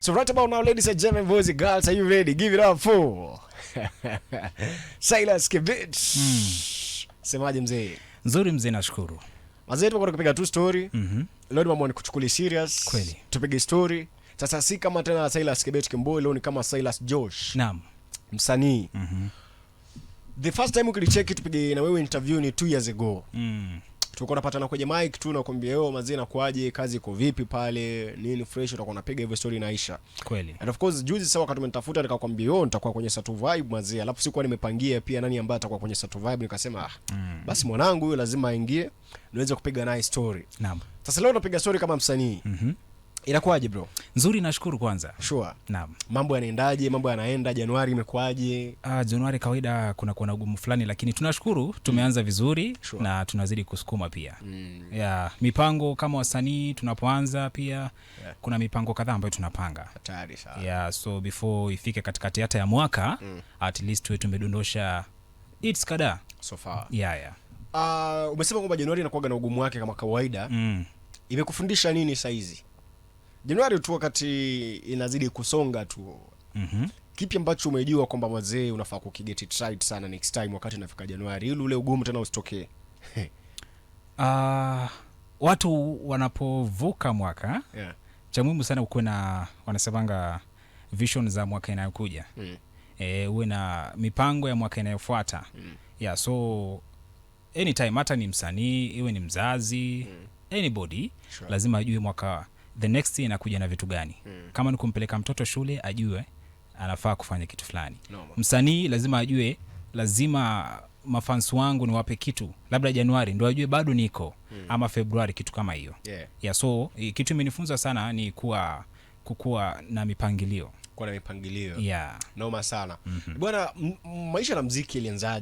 So right about now, ladies and gentlemen, boys and girls, are you ready? Give it up for Silas Kibet. Semaje mzee? Nzuri mzee, nashukuru. Mazee tuko kupiga tu story. Leo mambo ni kuchukulia serious. Kweli. Tupige story. Sasa si kama tena Silas Kibet Kimboi, leo ni kama Silas Josh. Naam. Msanii. The first time ukilicheki tupige na wewe interview ni 2 years ago. Tulikuwa tunapatana kwenye mic tu na kuambia yao mazee na kuaje, kazi iko vipi pale, nini fresh, utakuwa unapiga hivyo story inaisha. Kweli. And of course juzi sasa wakati umenitafuta nikakwambia yao nitakuwa kwenye Satu Vibe mazee, alafu sikuwa nimepangia pia nani ambaye atakuwa kwenye Satu Vibe, nikasema basi mwanangu huyo lazima aingie niweze kupiga naye story. Naam. Sasa leo napiga story kama msanii. Inakuaje bro? Nzuri, nashukuru kwanza. Sure. Naam. Mambo yanaendaje? Mambo yanaenda, Januari imekuaje? Januari kawaida kuna ugumu fulani, lakini tunashukuru tumeanza vizuri. Sure. Na tunazidi kusukuma pia. Mipango kama wasanii tunapoanza pia kuna mipango kadhaa ambayo tunapanga. Hatari sana. So before ifike katikati hata ya mwaka at least tuwe tumedondosha hits kadhaa So far. Umesema kwamba Januari inakuwa na ugumu wake kama kawaida. Imekufundisha nini saizi? Januari tu wakati inazidi kusonga tu. Kipi ambacho umejua kwamba wazee unafaa kukiget it right sana next time wakati inafika Januari ili ule ugumu tena usitokee? Watu wanapovuka mwaka, cha muhimu sana ukuwe na wanasemanga vision za mwaka inayokuja. Uwe na mipango ya mwaka inayofuata. So anytime, hata ni msanii, iwe ni mzazi, anybody, lazima ajue mwaka the next year inakuja na vitu gani. Kama ni kumpeleka mtoto shule, ajue anafaa kufanya kitu fulani. Msanii lazima ajue, lazima mafans wangu ni wape kitu labda Januari ndio ajue bado niko, ama Februari, kitu kama hiyo. So kitu imenifunza sana ni kukua na mipangilio. Kwa na mipangilio. Noma sana. Bwana, maisha na muziki ilianzaje?